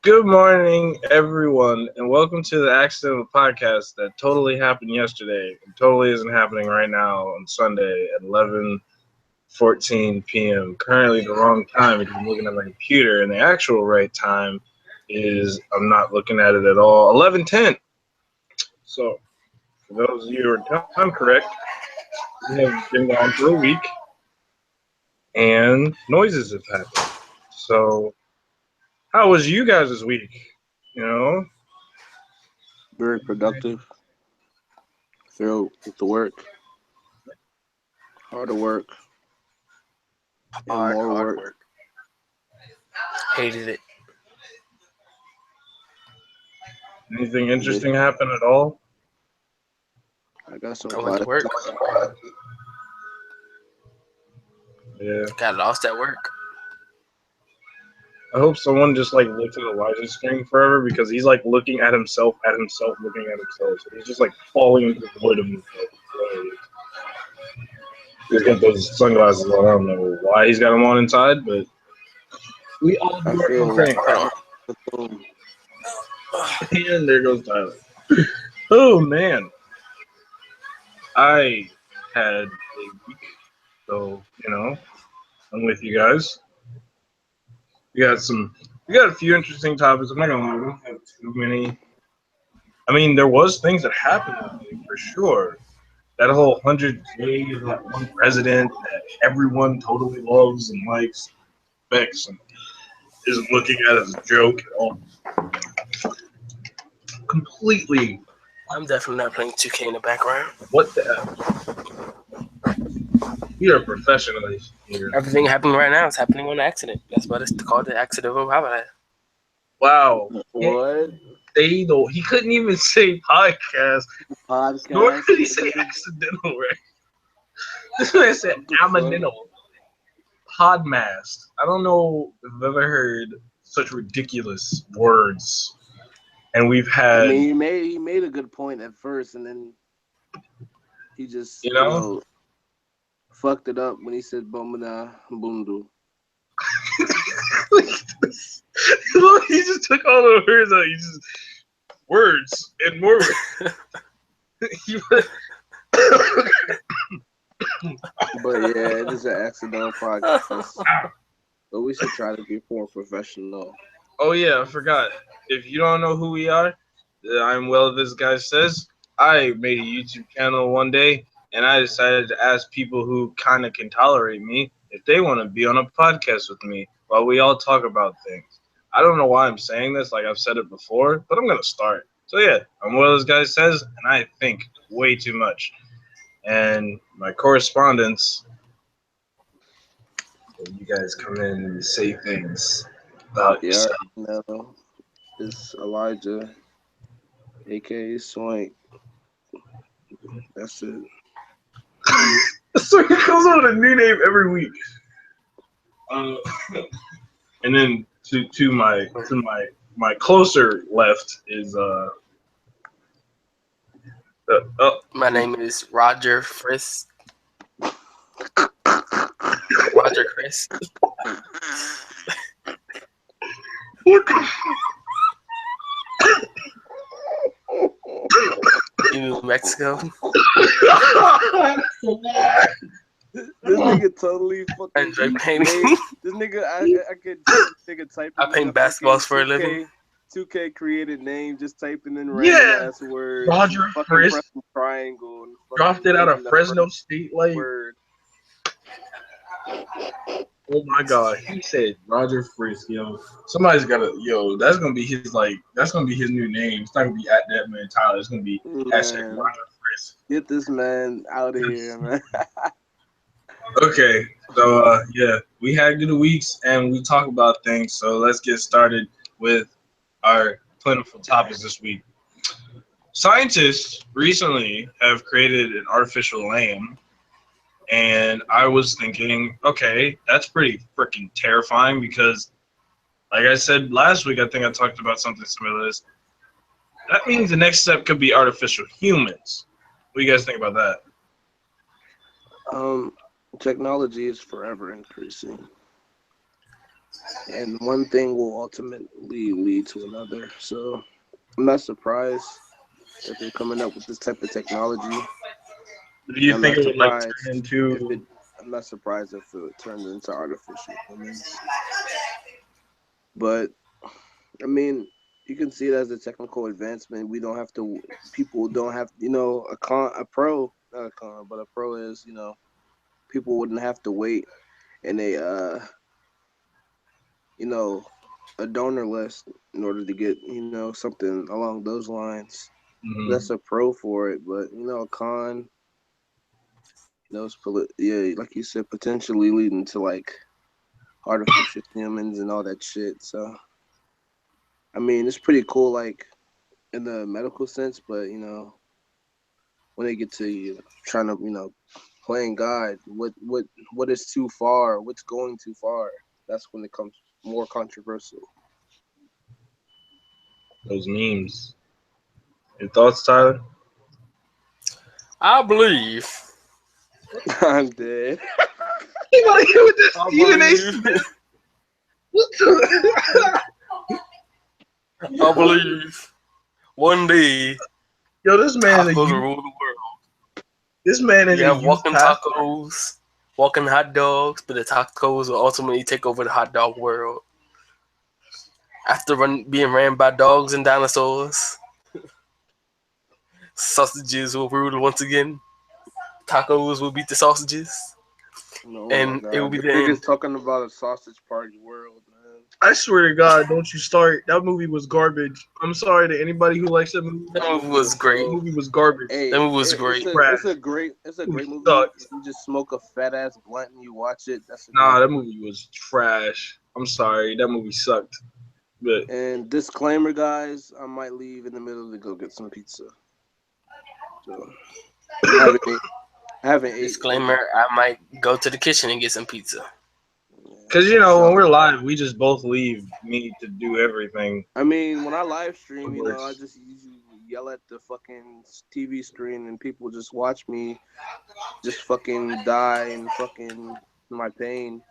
Good morning, everyone, and welcome to the Accidental Podcast that totally happened yesterday and totally isn't happening right now on Sunday at 11:14 p.m. Currently the wrong time because I'm looking at my computer, and the actual right time is, I'm not looking at it at all, 11:10. So, for those of you who are time correct, we have been gone for a week, and noises have happened. So, how was you guys this week? You know? Very productive. Filled with the work. Harder work. And more work. Hated it. Anything interesting happen at all? I got some I went to work. Yeah. Got lost at work. I hope someone just like looked at Elijah's screen forever because he's like looking at himself, looking at himself. So he's just like falling into the void of himself. He's got those sunglasses on. I don't know why he's got them on inside, but we all do I our feel own like thing. And there goes Tyler. Oh man, I had a week, so I'm with you guys. We got a few interesting topics. I'm not gonna lie, we don't have too many. I mean, there was things that happened for sure. That whole 100 days of that one president that everyone totally loves and likes, respects, and isn't looking at as a joke at all. Completely. I'm definitely not playing 2K in the background. What the hell? We are professionals here. Everything happening right now is happening on accident. That's what it's called, the accidental. How about that? Wow. What? He couldn't even say podcast. Nor could he say accidental, right? This man said accidental. Podmast. I don't know if I've ever heard such ridiculous words. And we've had. I mean, he made a good point at first, and then he just fucked it up when he said "bomana bundu." He just took all the words out. He just words and more words. But yeah, it is an accidental podcast. But we should try to be more professional. Oh yeah, I forgot. If you don't know who we are, I'm Well This Guy Says. I made a YouTube channel one day, and I decided to ask people who kind of can tolerate me if they want to be on a podcast with me while we all talk about things. I don't know why I'm saying this, like I've said it before, but I'm going to start. So yeah, I'm Well This Guy Says, and I think way too much. And my correspondence, you guys come in and say things about yourself. No, it's Elijah, aka Swank. That's it. So he comes up with a new name every week. And then to my closer left is My name is Roger Frisk. Roger Chris. New Mexico. This nigga totally fucking Andre painting. This nigga, I could type. I paint basketballs for a living. 2K created name, just typing in random ass words. Roger Frisk. Triangle. And dropped it out of Fresno State, like. Word. Oh my God, he said Roger Frisk, yo. Somebody's gotta, that's gonna be his new name. It's not gonna be at that man Tyler. It's gonna be hashtag Roger Frisk. Get this man out of here, man. Okay, so we had good weeks and we talk about things. So let's get started with our plentiful topics this week. Scientists recently have created an artificial lamb. And I was thinking, okay, that's pretty freaking terrifying because, like I said last week, I think I talked about something similar to this. That means the next step could be artificial humans. What do you guys think about that? Technology is forever increasing. and one thing will ultimately lead to another. So I'm not surprised that they're coming up with this type of technology. Do you I'm think not it would like surprised turn if into? it. I'm not surprised if it turns into artificial humans. But I mean, you can see it as a technical advancement. We don't have to. People don't have. A pro, not a con, but a pro is people wouldn't have to wait in you know, a donor list in order to get something along those lines. Mhm. That's a pro for it, but a con, yeah, like you said, potentially leading to like artificial humans and all that shit. So I mean, it's pretty cool, like in the medical sense, but when they get to trying to playing God, what is too far? What's going too far? That's when it comes more controversial. Those memes. Your thoughts, Tyler? I believe. I'm dead. You want to hear with this I Stephen A. believe. Smith? What the? I believe one day Yo, this man is a tacos will youth. rule the world. This man is You a have youth walking pastor. tacos, walking hot dogs, but the tacos will ultimately take over the hot dog world. After being ran by dogs and dinosaurs, sausages will rule once again. Tacos will beat the sausages, Oh my and it will god, be this the nigga's end. talking about a sausage party world, man. I swear to God, don't you start. That movie was garbage. I'm sorry to anybody who likes that movie. That That movie movie was was That great. so. movie was garbage. That Hey, movie was great. Trash. it's a That movie great movie. sucked. If you just smoke a fat ass blunt and you watch it, that's a great Nah, that movie. movie was trash. I'm sorry. That movie sucked. But And disclaimer, guys, I might leave in the middle to go get some pizza. So I haven't ate. I haven't ate in. Disclaimer: I might go to the kitchen and get some pizza. because Yeah, when so we're live, we just both leave me to do everything. I mean, when I live stream, It I works. just usually yell at the fucking TV screen, and people just watch me just fucking die and fucking my pain.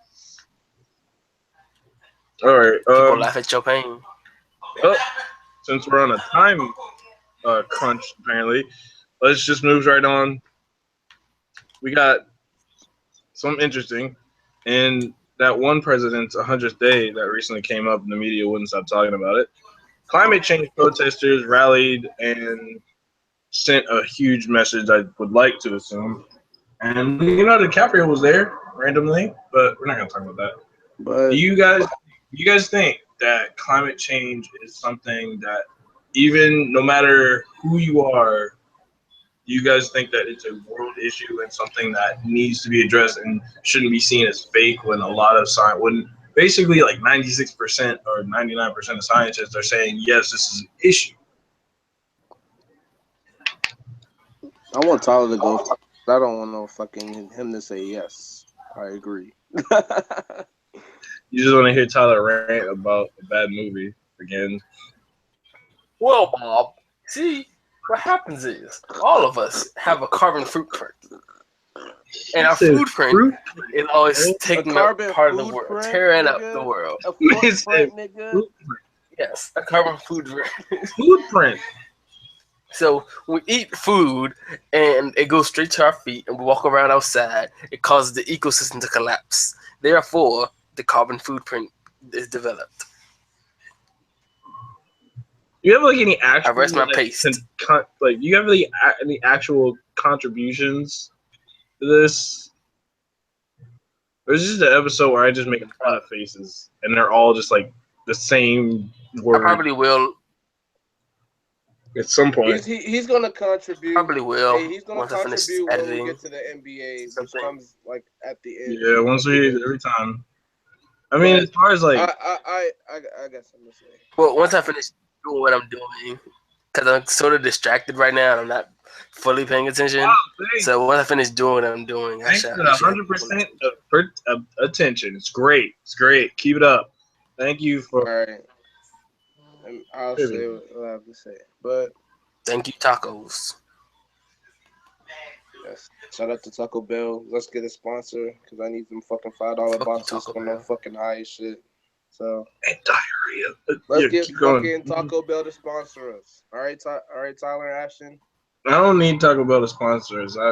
All right. People laugh at your pain. Oh, since we're on a time crunch, apparently, let's just move right on. We got something interesting, and that one president's 100th day that recently came up, and the media wouldn't stop talking about it. Climate change protesters rallied and sent a huge message, I would like to assume. And DiCaprio was there randomly, but we're not gonna talk about that. Do But you guys think that climate change is something that even no matter who you are, you guys think that it's a world issue and something that needs to be addressed and shouldn't be seen as fake when a lot of science, when basically like 96% or 99% of scientists are saying, yes, this is an issue? I want Tyler to go. I don't want no fucking him to say yes. I agree. You just want to hear Tyler rant about a bad movie again. Well, Bob, see, what happens is all of us have a carbon footprint. And He our said footprint fruit. is always Oh, A taking up carbon part of the food world, print, tearing up the nigga. world. A he said footprint, nigga. fruit. Yes, a carbon footprint. Footprint. So we eat food and it goes straight to our feet and we walk around outside. It causes the ecosystem to collapse. Therefore, the carbon footprint is developed. You have like any I rest actual my paste. like you have any actual contributions to this? Or is this just an episode where I just make a lot of faces and they're all just like the same I word probably will. at some point? He's gonna contribute. Probably will Hey, he's gonna once I finish contribute when we editing get to the NBA, which something. comes like at the end. Yeah, once At the we end. every time. I mean, But as far as like, I got something to say. Well, once I finish doing what I'm doing, because I'm sort of distracted right now and I'm not fully paying wow, attention. So once I finish doing what I'm doing, thanks for I the should have 100% of attention. It's great. It's great. Keep it up. Thank you for. All right, and I'll say what I have to say. But Thank you, tacos. yes, shout out to Taco Bell. Let's get a sponsor because I need them fucking $5 Fuck you, boxes Taco for no Bell. fucking high shit. So and diarrhea. let's Yeah, get keep going. fucking Taco Bell to sponsor us. All right, Tyler Ashton. I don't need Taco Bell to sponsor us. I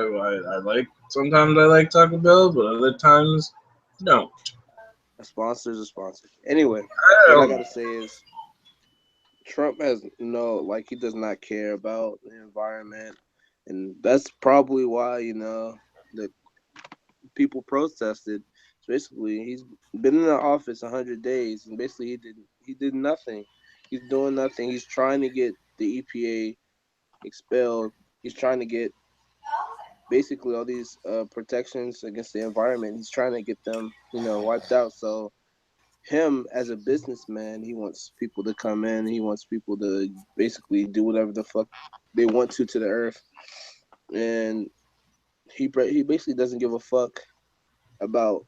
like sometimes I like Taco Bell, but other times no. A sponsor's a sponsor. Anyway, what I Hell gotta say is Trump has he does not care about the environment, and that's probably why the people protested. So basically, he's been in the office 100 days, and basically he did nothing. He's doing nothing. He's trying to get the EPA expelled. He's trying to get basically all these protections against the environment. He's trying to get them wiped out. So him as a businessman, he wants people to come in. He wants people to basically do whatever the fuck they want to the earth, and he basically doesn't give a fuck about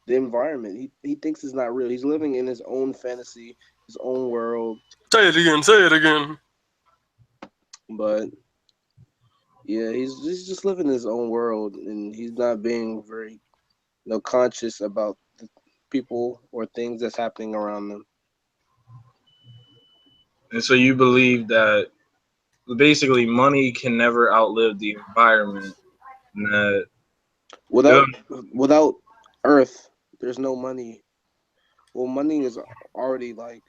the environment. He thinks it's not real. He's living in his own fantasy, his own world. Say it again. Say it again. But yeah, he's just living in his own world, and he's not being very conscious about the people or things that's happening around them. And so you believe that basically money can never outlive the environment. And that Without Earth, there's no money. Well, money is already like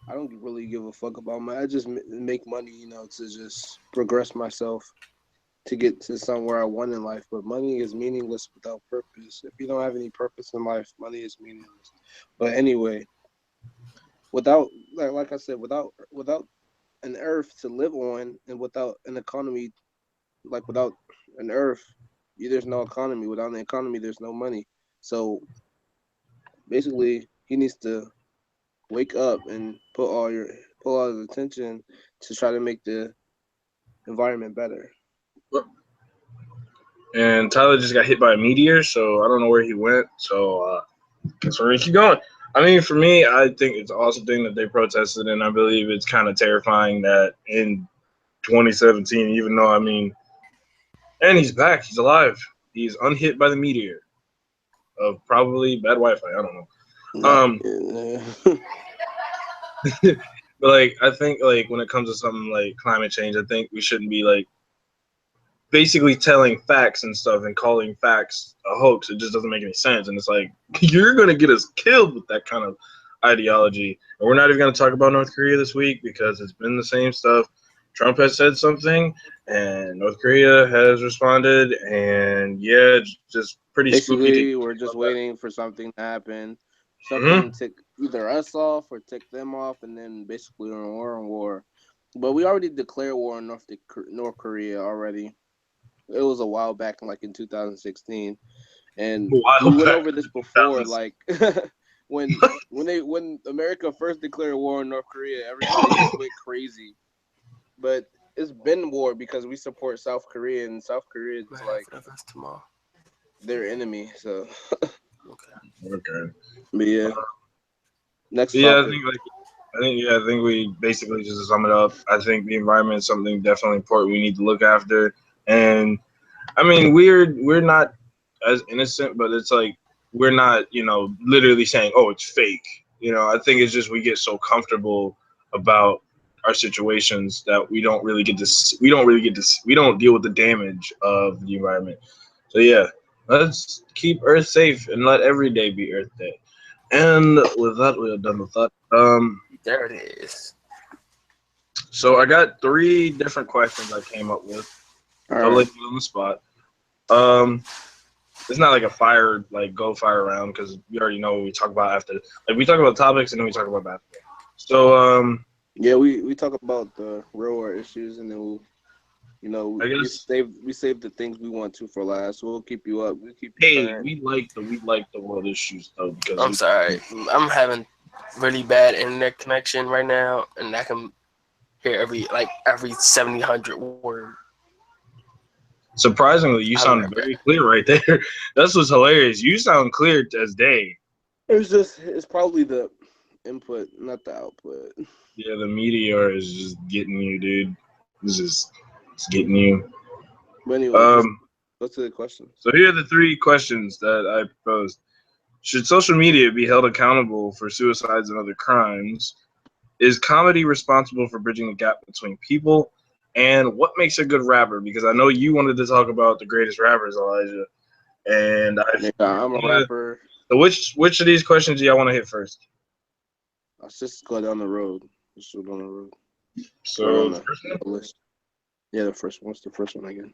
I don't really give a fuck about money. I just make money, to just progress myself to get to somewhere I want in life. But money is meaningless without purpose. If you don't have any purpose in life, money is meaningless. But anyway, without like I said, without an earth to live on, and without an economy, like without an earth, there's no economy. Without an economy, there's no money. So basically, he needs to wake up and put all his attention to try to make the environment better. and Tyler just got hit by a meteor, so I don't know where he went. So guess we're gonna keep going. I mean, for me, I think it's an awesome thing that they protested, and I believe it's kind of terrifying that in 2017, even though and he's back, he's alive, he's unhit by the meteor of probably bad Wi-Fi. I don't know. But I think when it comes to something like climate change, I think we shouldn't be basically telling facts and stuff and calling facts a hoax. It just doesn't make any sense. And it's you're going to get us killed with that kind of ideology. And we're not even going to talk about North Korea this week because it's been the same stuff. Trump has said something and North Korea has responded. And yeah, it's just pretty basically, spooky. We're just waiting for something to happen. Something tick either us off or tick them off, and then basically we're in war. But we already declared war on North Korea already. It was a while back, in 2016, and we went over this before. When America first declared war on North Korea, everybody just went crazy. But it's been war because we support South Korea, and South Korea is their enemy. So Okay. But yeah. Next yeah, topic. I think we basically just to sum it up. I think the environment is something definitely important we need to look after. And we're not as innocent, but it's we're not, literally saying, oh, it's fake. I think it's just we get so comfortable about our situations that we don't deal with the damage of the environment. So yeah, let's keep Earth safe and let every day be Earth Day. And with that, we are done with that. There it is. So I got 3 different questions I came up with. Totally on the spot. It's not a fire round because we already know what we talk about after. We talk about topics and then we talk about basketball. So yeah, we talk about the real world issues and then we save the things we want to for last. We'll keep you up. We'll keep you current. we like the world issues though because I'm sorry, I'm having really bad internet connection right now, and I can hear every 700 word. Surprisingly, you sound very clear right there. That's what's hilarious. You sound clear as day. It's probably the input, not the output. Yeah, the meteor is just getting you, dude. It's getting you. But anyway, go to the questions. So here are the 3 questions that I proposed. Should social media be held accountable for suicides and other crimes? Is comedy responsible for bridging the gap between people? And what makes a good rapper? Because I know you wanted to talk about the greatest rappers, Elijah. And I'm a rapper. So which of these questions do y'all want to hit first? Let's just go down the road. Let's go down the road. So the list. Yeah, the first one. What's the first one again?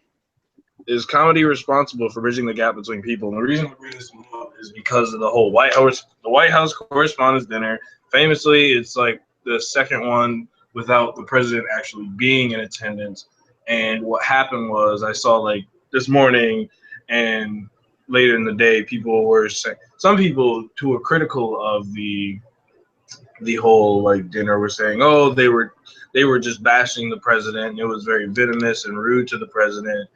Is comedy responsible for bridging the gap between people? And the reason I bring this up is because of the whole White House Correspondents' Dinner. Famously, it's like the second one without the president actually being in attendance. And what happened was, I saw like this morning and later in the day, people were saying, some people who were critical of the whole like dinner were saying, oh, they were just bashing the president. It was very venomous and rude to the president,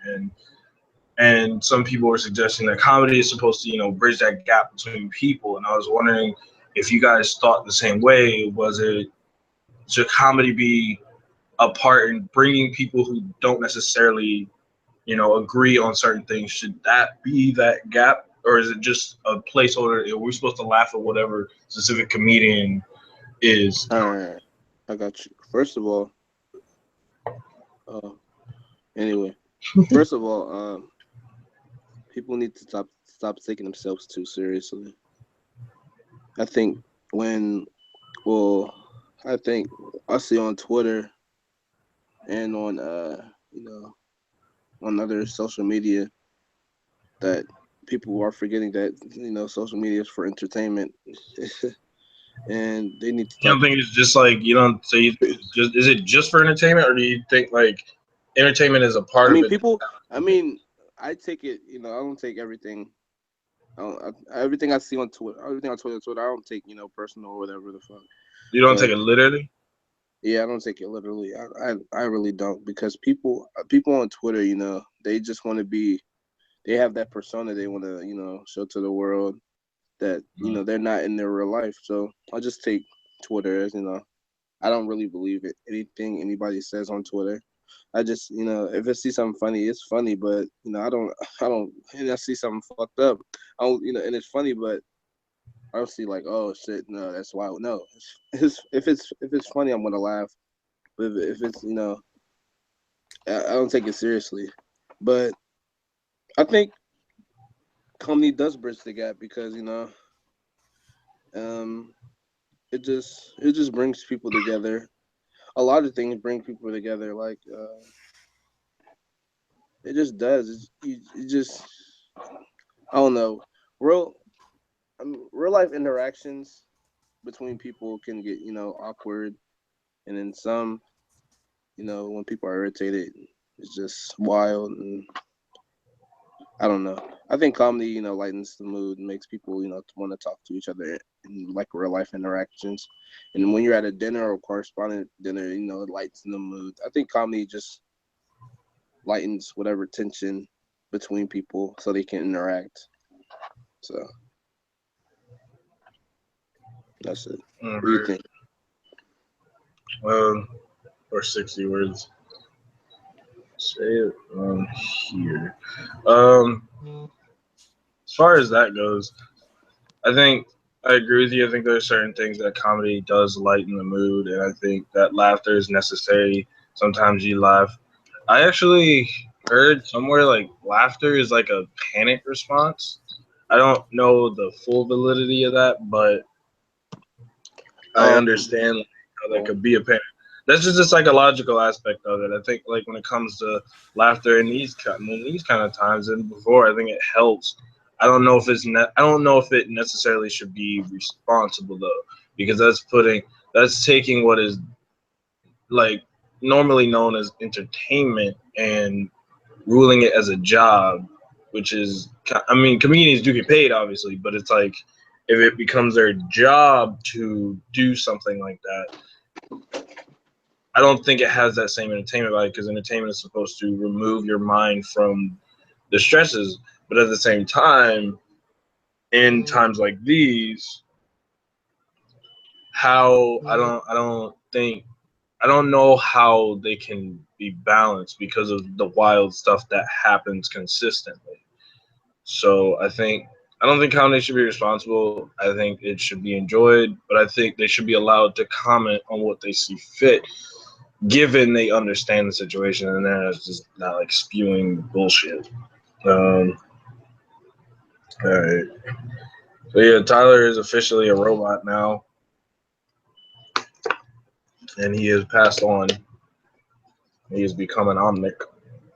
and some people were suggesting that comedy is supposed to, bridge that gap between people. And I was wondering if you guys thought the same way. Should comedy be a part in bringing people who don't necessarily, agree on certain things? Should that be that gap, or is it just a placeholder? Are we supposed to laugh at whatever specific comedian is? All right, I got you. First of all, people need to stop taking themselves too seriously. I think I think I see on Twitter and on on other social media that people are forgetting that social media is for entertainment, and they need to. You don't think it's just like is it just for entertainment, or do you think like entertainment is a part of it? I take it. I don't take everything. Everything I see on Twitter, everything on Twitter, I don't take personal or whatever the fuck. You don't take it literally? Yeah, I don't take it literally. I really don't, because people on Twitter, they just want to be. They have that persona they want to show to the world that they're not in their real life. So I just take Twitter as I don't really believe it anything anybody says on Twitter. I just if I see something funny, it's funny, but I don't and I see something fucked up, I don't and it's funny, but I don't see like, oh shit, no, that's wild. No, if it's funny, I'm gonna laugh. But if it's I don't take it seriously. But I think comedy does bridge the gap, because it just brings people together. A lot of things bring people together. Like it just does. It just, I don't know. Real real life interactions between people can get awkward, and then some when people are irritated, it's just wild. And I don't know. I think comedy lightens the mood and makes people want to talk to each other in like real life interactions. And when you're at a dinner or correspondent dinner, it lightens the mood. I think comedy just lightens whatever tension between people so they can interact. So that's it. What do you think? Or 60 words. Say it on here. As far as that goes, I think I agree with you. I think there are certain things that comedy does lighten the mood, and I think that laughter is necessary. Sometimes you laugh. I actually heard somewhere like laughter is like a panic response. I don't know the full validity of that, but I understand how that could be a panic. That's just a psychological aspect of it. I think like when it comes to laughter in these kind of times and before, I think it helps. I don't know if I don't know if it necessarily should be responsible though, because that's taking what is like normally known as entertainment and ruling it as a job, which is, I mean, comedians do get paid obviously, but it's like if it becomes their job to do something like that, I don't think it has that same entertainment value, because entertainment is supposed to remove your mind from the stresses. But at the same time, in times like these, I don't know how they can be balanced because of the wild stuff that happens consistently. So I think I don't think how they should be responsible. I think it should be enjoyed, but I think they should be allowed to comment on what they see fit, given they understand the situation, and then it's just not like spewing bullshit. All right. So yeah, Tyler is officially a robot now, and he has passed on. He has become an omnic.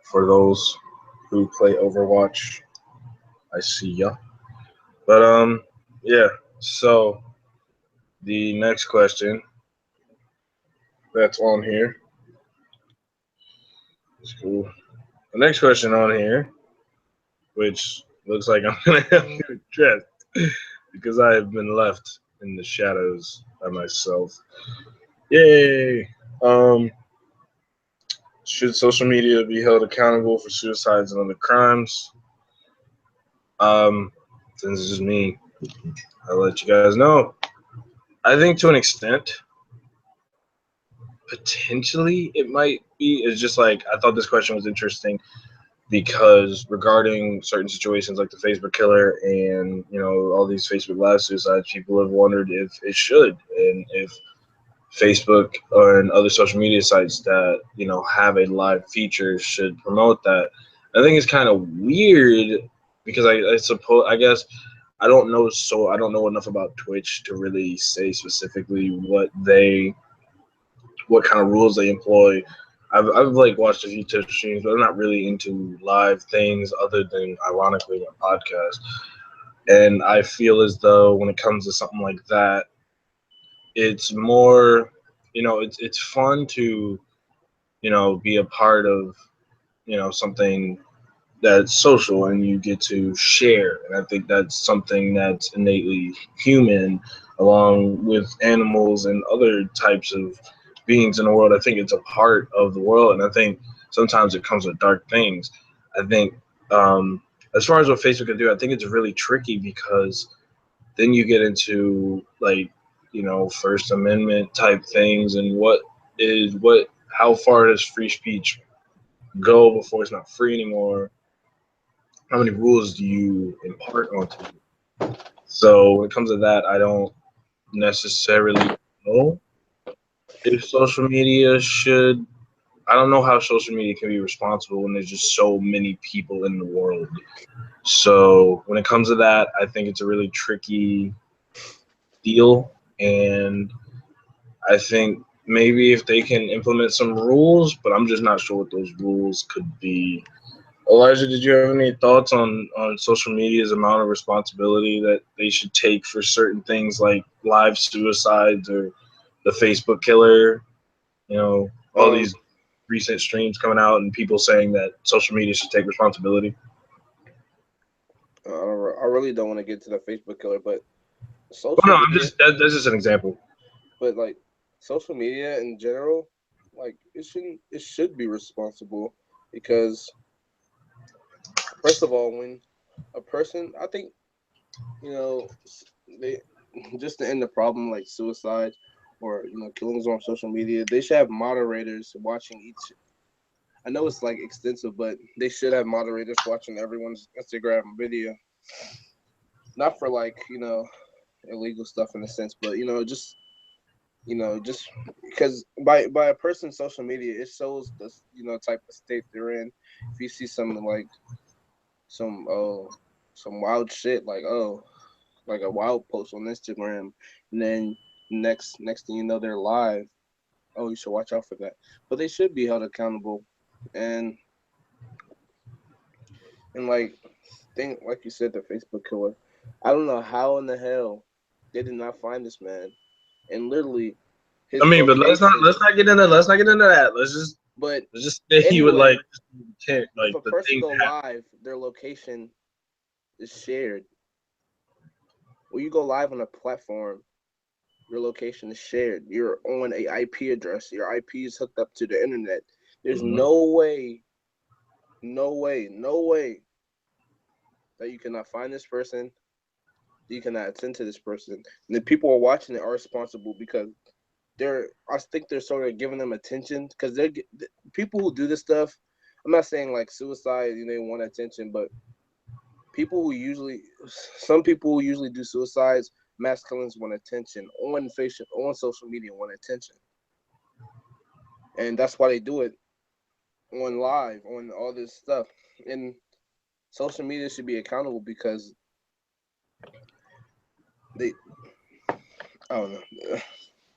For those who play Overwatch, I see ya. But yeah. So the next question that's on here is cool. The next question on here, which looks like I'm gonna have to address because I have been left in the shadows by myself. Yay! Um, should social media be held accountable for suicides and other crimes? Since it's just me, I'll let you guys know. I think to an extent, potentially it might be. It's just like I thought this question was interesting because regarding certain situations like the Facebook killer and all these Facebook live suicides, people have wondered if it should and if Facebook and other social media sites that have a live feature should promote that. I think it's kind of weird because I suppose I guess I don't know enough about Twitch to really say specifically what kind of rules they employ. I've like watched a few Twitch streams, but I'm not really into live things other than ironically a podcast. And I feel as though when it comes to something like that, it's more, it's fun to, be a part of, something that's social and you get to share. And I think that's something that's innately human along with animals and other types of beings in the world. I think it's a part of the world. And I think sometimes it comes with dark things. I think as far as what Facebook can do, I think it's really tricky because then you get into like, First Amendment type things and how far does free speech go before it's not free anymore? How many rules do you impart onto it? So when it comes to that, I don't necessarily know if social media should. I don't know how social media can be responsible when there's just so many people in the world. So when it comes to that, I think it's a really tricky deal, and I think maybe if they can implement some rules, but I'm just not sure what those rules could be. Elijah, did you have any thoughts on social media's amount of responsibility that they should take for certain things like live suicides or the Facebook killer? All these recent streams coming out and people saying that social media should take responsibility. I really don't want to get to the Facebook killer, but social Well, no, media. That's just an example. But like social media in general, like it should be responsible because first of all, when a person, I think, they just to end the problem like suicide or killings on social media, they should have moderators watching each. I know it's like extensive, but they should have moderators watching everyone's Instagram video, not for like illegal stuff in a sense, but just because by a person's social media, it shows the type of state they're in. If you see something like some wild shit like a wild post on Instagram, and then next thing you know they're live. Oh, you should watch out for that. But they should be held accountable, and like like you said, the Facebook killer. I don't know how in the hell they did not find this man, and literally his I mean, but location. let's not get into that. But let's just stay with anyway, like if a the person thing go that live, their location is shared. When you go live on a platform, your location is shared. You're on a IP address. Your IP is hooked up to the internet. There's no way that you cannot find this person. You cannot attend to this person. And the people who are watching it are responsible because I think they're sort of giving them attention because they're people who do this stuff. I'm not saying like suicide, they want attention, but some people who usually do suicides, mass killings want attention on social media, want attention, and that's why they do it on live, on all this stuff. And social media should be accountable because I don't know.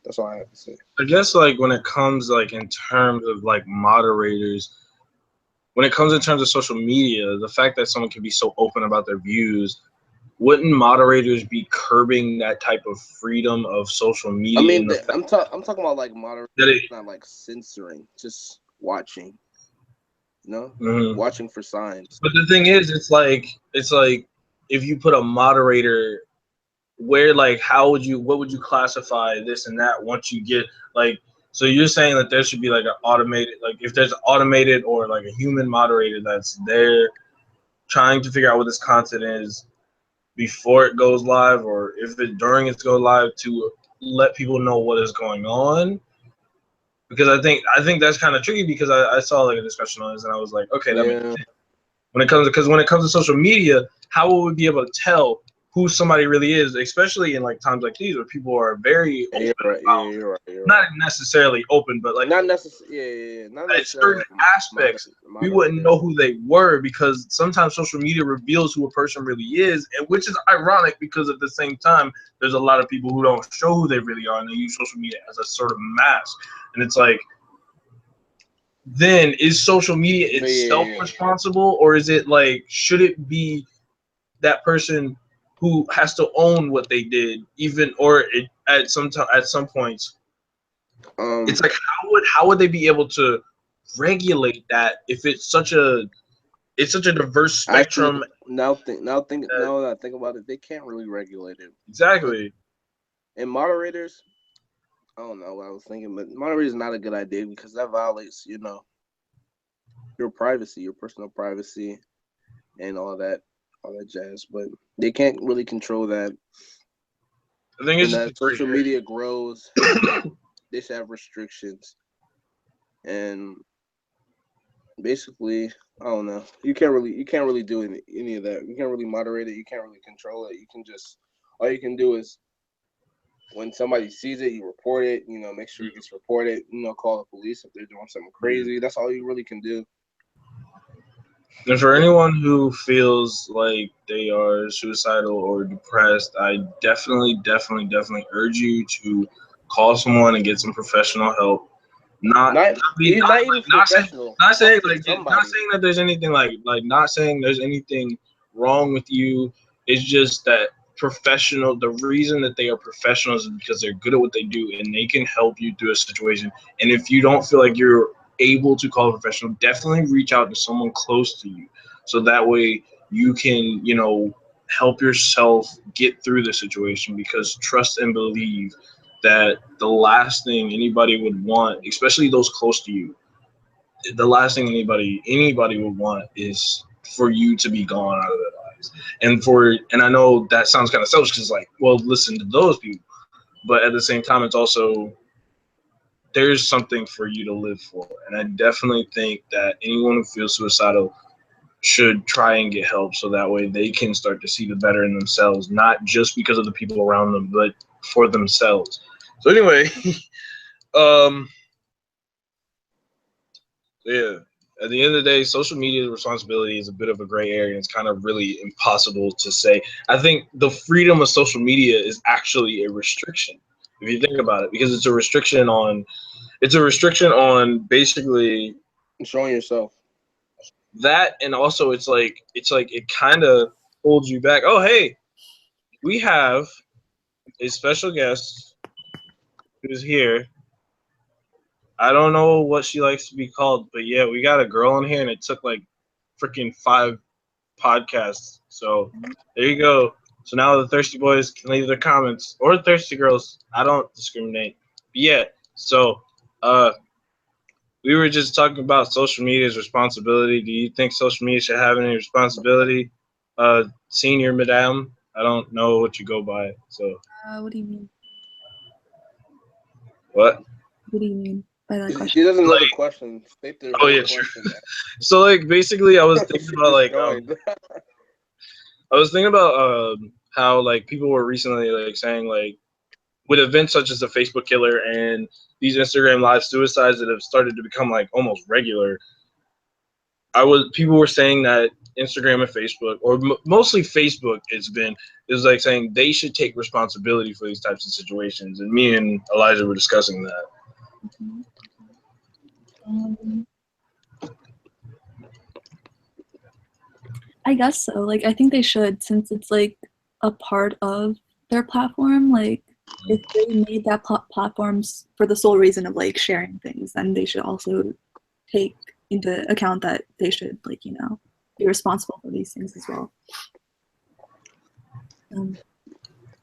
That's all I have to say. I guess like when it comes like in terms of like moderators, when it comes in terms of social media, the fact that someone can be so open about their views, wouldn't moderators be curbing that type of freedom of social media? I mean, I'm talking about like moderators, not like censoring, just watching. Watching for signs. But the thing is, it's like if you put a moderator, where like what would you classify this and that once you get like, so you're saying that there should be like an automated, like if there's an automated or like a human moderator that's there trying to figure out what this content is before it goes live, or if it during it goes live, to let people know what is going on. Because I think that's kind of tricky, because I saw like a discussion on this and I was like, okay, that makes sense. When it comes to social media, how will we be able to tell who somebody really is, especially in like times like these where people are very open you're right. Not necessarily open, but like not necessarily, at certain aspects, we wouldn't know who they were, because sometimes social media reveals who a person really is, and which is ironic because at the same time, there's a lot of people who don't show who they really are, and they use social media as a sort of mask. And it's like, then is social media itself responsible, or is it like, should it be that person who has to own what they did, even, or at some points, it's like, how would they be able to regulate that if it's such a diverse spectrum? Now that I think about it, they can't really regulate it. Exactly. And moderators, I don't know what I was thinking, but moderators is not a good idea, because that violates, your privacy, your personal privacy, and all that jazz. But they can't really control that. I think it's that social media grows. They should have restrictions, and basically, I don't know. You can't really do any of that. You can't really moderate it. You can't really control it. All you can do is, when somebody sees it, you report it. Make sure it gets reported. Call the police if they're doing something crazy. That's all you really can do. And for anyone who feels like they are suicidal or depressed, I definitely urge you to call someone and get some professional help. Not saying that there's anything not saying there's anything wrong with you. It's just that the reason that they are professionals is because they're good at what they do, and they can help you through a situation. And if you don't feel like you're able to call a professional, definitely reach out to someone close to you, so that way you can help yourself get through the situation. Because trust and believe that the last thing anybody would want, especially those close to you, the last thing anybody would want is for you to be gone out of their lives. And I know that sounds kind of selfish, because like, well, listen to those people, but at the same time, it's also, there's something for you to live for. And I definitely think that anyone who feels suicidal should try and get help, so that way they can start to see the better in themselves, not just because of the people around them, but for themselves. So anyway, yeah, at the end of the day, social media's responsibility is a bit of a gray area, and it's kind of really impossible to say. I think the freedom of social media is actually a restriction, if you think about it, because it's a restriction on basically showing yourself. That, and also it's like it kind of holds you back. Oh, hey, we have a special guest who's here. I don't know what she likes to be called, but yeah, we got a girl in here, and it took like freaking 5 podcasts. So there you go. So now the thirsty boys can leave their comments, or the thirsty girls. I don't discriminate. But yeah, so we were just talking about social media's responsibility. Do you think social media should have any responsibility? Senior Madame, I don't know what you go by. So. What do you mean? What? What do you mean by that question? She doesn't know the question. Oh yeah, true. So like basically, I was thinking about like. I was thinking about how like people were recently like saying like with events such as the Facebook killer and these Instagram live suicides that have started to become like almost regular. People were saying that Instagram and Facebook, or mostly Facebook, is like saying they should take responsibility for these types of situations. And me and Elijah were discussing that. I guess so. Like, I think they should, since it's like a part of their platform. Like, if they made that platforms for the sole reason of like sharing things, then they should also take into account that they should like, you know, be responsible for these things as well.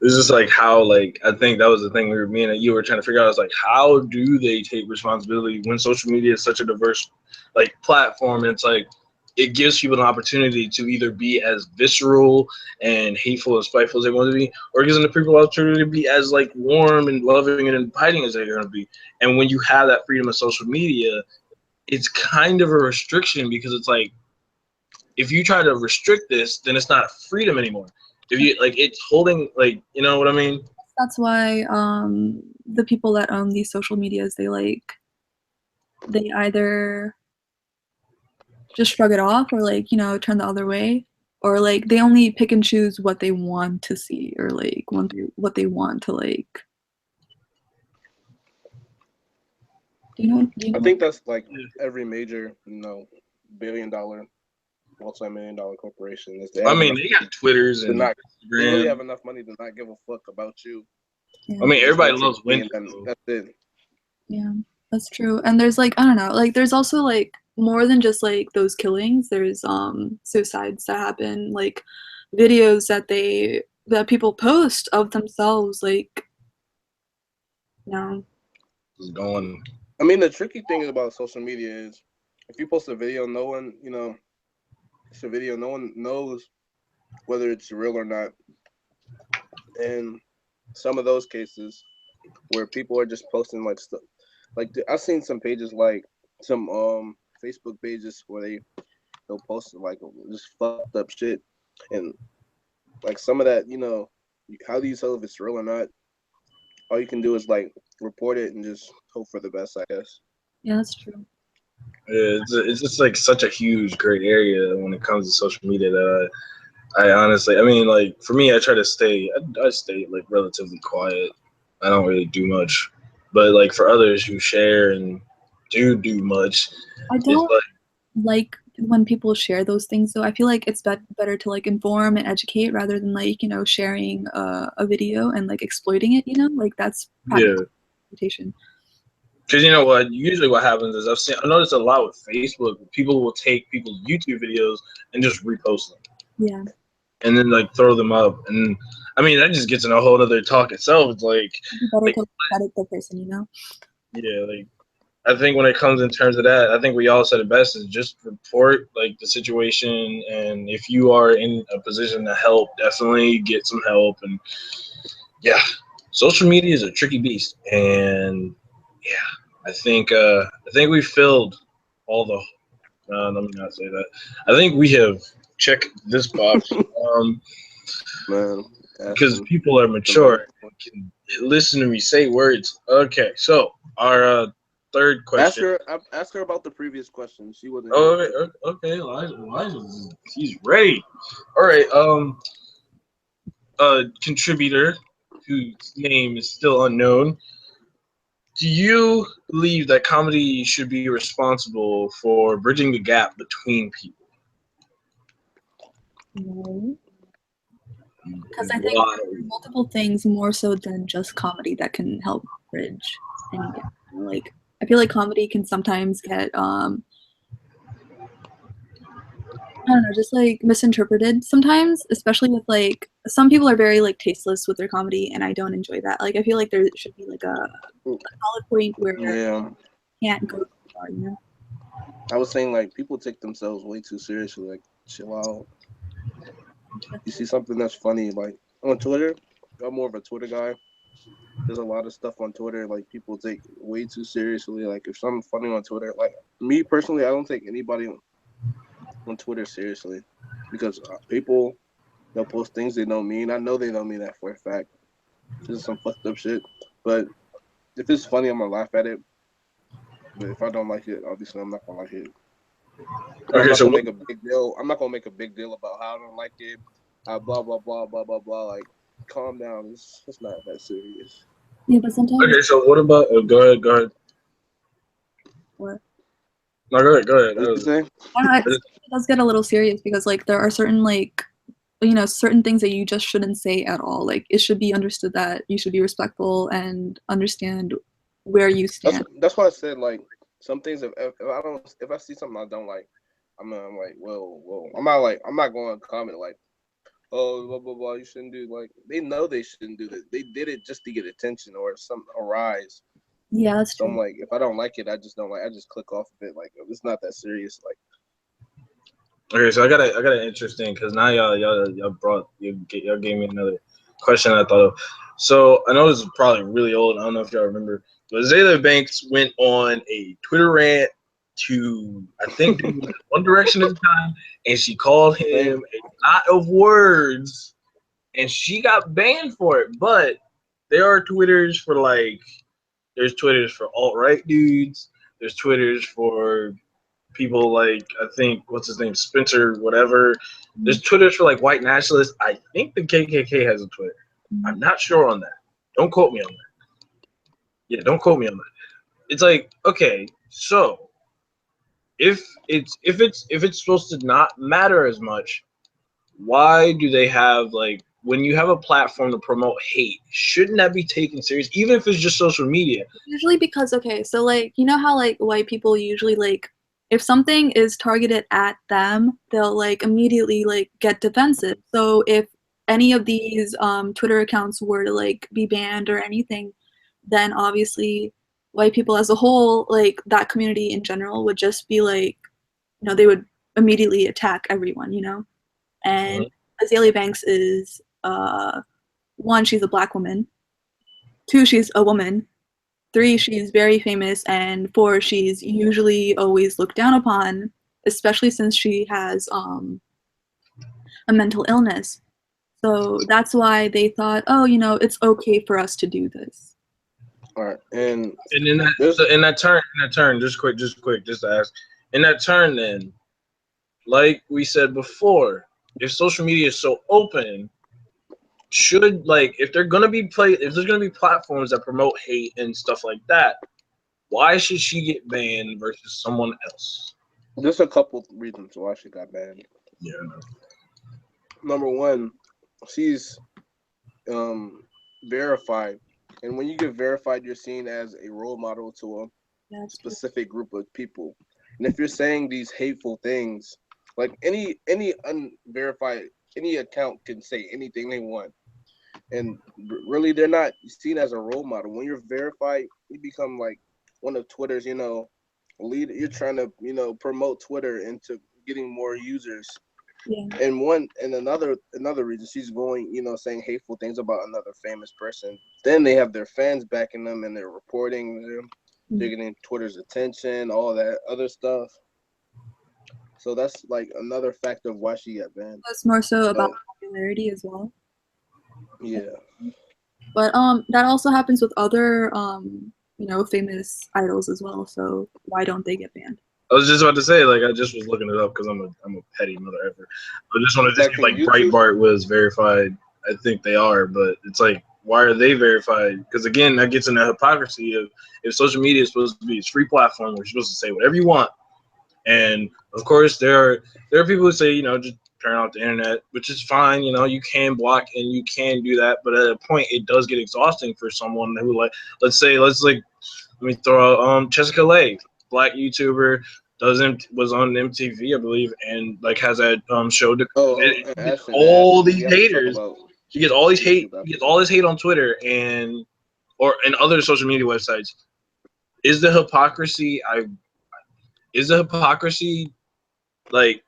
It's just like how, like, I think that was the thing me and you were trying to figure out. Is like, how do they take responsibility when social media is such a diverse, like, platform? And it's like, it gives people an opportunity to either be as visceral and hateful and spiteful as they want to be, or it gives them people an opportunity to be as, like, warm and loving and inviting as they're going to be. And when you have that freedom of social media, it's kind of a restriction, because it's like, if you try to restrict this, then it's not freedom anymore. If you like, it's holding, like, you know what I mean? That's why the people that own these social medias, they either just shrug it off, or like, you know, turn the other way, or like they only pick and choose what they want to see, or like what they want to like. Do you know? I think that's like every major, billion-dollar, multi-million-dollar corporation. I mean, they got Twitters and Instagram. They really Instagram. have enough money to not give a fuck about you. Yeah. I mean, everybody loves winter. That's it. Yeah, that's true. And there's like, I don't know, like there's also like more than just like those killings. There's suicides that happen, like videos that people post of themselves, like, you know. Is going. I mean, the tricky thing about social media is if you post a video, it's a video, no one knows whether it's real or not. And some of those cases where people are just posting like stuff, like I've seen some pages, like some Facebook pages where they'll post like just fucked up shit, and like some of that, how do you tell if it's real or not? All you can do is like report it and just hope for the best, I guess. Yeah, that's true. It's just like such a huge gray area when it comes to social media that I honestly, I mean, like, for me, I try to I stay like relatively quiet. I don't really do much, but like for others who share and do much, I it's don't like when people share those things, though. I feel like it's better to like inform and educate rather than like, you know, sharing a video and like exploiting it, you know, like that's yeah. exploitation. Because you know what? Usually, what happens is I noticed a lot with Facebook. People will take people's YouTube videos and just repost them. Yeah. And then like throw them up, and I mean that just gets in a whole other talk itself. It's like, Better to credit the person, you know. yeah, like I think when it comes in terms of that, I think we all said it best is just report like the situation, and if you are in a position to help, definitely get some help. And yeah, social media is a tricky beast, and yeah, I think we filled all the. Let me not say that. I think we have checked this box. Man, because people are mature and can listen to me say words. Okay, so our third question. Ask her about the previous question. She wasn't. Oh, okay, Elijah, he's ready. All right, contributor whose name is still unknown. Do you believe that comedy should be responsible for bridging the gap between people? No. Because I think there's multiple things more so than just comedy that can help bridge any gap. You know, like I feel like comedy can sometimes get I don't know, just like misinterpreted sometimes, especially with like some people are very like tasteless with their comedy, and I don't enjoy that. Like I feel like there should be like a solid point where you can't go too far, you know? I was saying like people take themselves way too seriously. Like chill out. You see something that's funny, like on Twitter. I'm more of a Twitter guy. There's a lot of stuff on Twitter like people take way too seriously. Like if something's funny on Twitter, like me personally, I don't take anybody on Twitter seriously, because people They'll post things they don't mean. I know they don't mean that for a fact. This is some fucked up shit. But if it's funny, I'm gonna laugh at it. But if I don't like it, obviously I'm not gonna like it. I'm not gonna make a big deal. I'm not gonna make a big deal about how I don't like it. Blah blah blah blah blah blah. Like, calm down. It's not that serious. Yeah, but sometimes. Okay, so what about? Go ahead. What? No, go ahead. What you saying? I don't know, it does get a little serious because like there are certain like certain things that you just shouldn't say at all. Like it should be understood that you should be respectful and understand where you stand. That's why I said like some things. If I see something I don't like, I'm like, whoa. I'm not going to comment like, oh, blah blah blah. You shouldn't do like. They know they shouldn't do that. They did it just to get attention or some rise. Yeah, that's so true. I'm like, if I don't like it, I just don't like. I just click off of it. Like it's not that serious. Like. Okay, so I got an interesting because now y'all gave me another question I thought of. So I know this is probably really old. I don't know if y'all remember, but Zayla Banks went on a Twitter rant to I think One Direction at the time, and she called him a lot of words, and she got banned for it. But there are Twitters for like, there's Twitters for alt-right dudes. There's Twitters for people like, I think, what's his name, Spencer, whatever. There's Twitters for like white nationalists. I think the KKK has a Twitter. I'm not sure on that. Don't quote me on that. Yeah, don't quote me on that. It's like, okay, so if it's supposed to not matter as much, why do they have like, when you have a platform to promote hate, shouldn't that be taken serious, even if it's just social media? Usually because so like how like white people usually like if something is targeted at them, they'll like immediately like get defensive. So if any of these Twitter accounts were to like be banned or anything, then obviously white people as a whole, like that community in general, would just be like, they would immediately attack everyone, And Azealia Banks is one, she's a black woman. Two, she's a woman. Three, she's very famous. And four, she's usually always looked down upon, especially since she has a mental illness. So that's why they thought, it's okay for us to do this. All right, and in that turn, just quick, just to ask, in that turn, then, like we said before, if social media is so open, should, like, if there's gonna be platforms that promote hate and stuff like that, why should she get banned versus someone else? There's a couple reasons why she got banned. Yeah. Number one, she's verified, and when you get verified, you're seen as a role model to a specific group of people. And if you're saying these hateful things, like any unverified, any account can say anything they want, and really they're not seen as a role model. When you're verified, you become like one of Twitter's, lead. You're trying to, promote Twitter into getting more users. Yeah. And another reason she's going, saying hateful things about another famous person. Then they have their fans backing them and they're reporting them. They're getting Twitter's attention, all that other stuff. So that's like another factor of why she got banned. It's more so about popularity as well. Yeah. But that also happens with other famous idols as well. So why don't they get banned? I was just about to say, like, I just was looking it up because I'm a petty mother ever. I just wanted to see if like Breitbart was verified. I think they are, but it's like, why are they verified? Because again, that gets into hypocrisy of, if social media is supposed to be a free platform where you're supposed to say whatever you want, and of course there are people who say, just turn off the internet, which is fine. You can block and you can do that, but at a point it does get exhausting for someone who, like, let me throw out Jessica Lange, black YouTuber, was on MTV, I believe, and like has that show to all these haters. She gets all these hate. He gets all this hate on Twitter and other social media websites. Is the hypocrisy like,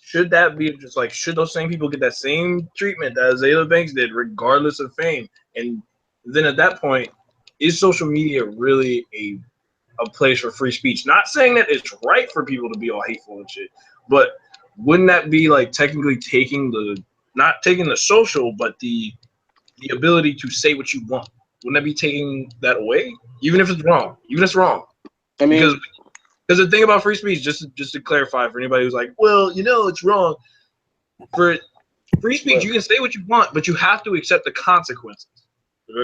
should that be just like, should those same people get that same treatment that Zayla Banks did, regardless of fame? And then at that point, is social media really a place for free speech? Not saying that it's right for people to be all hateful and shit, but wouldn't that be like technically taking the not taking the social, but the ability to say what you want. Wouldn't that be taking that away? Even if it's wrong. Even if it's wrong. I mean, because the thing about free speech, just to clarify for anybody who's like, well, it's wrong. For free speech, you can say what you want, but you have to accept the consequences.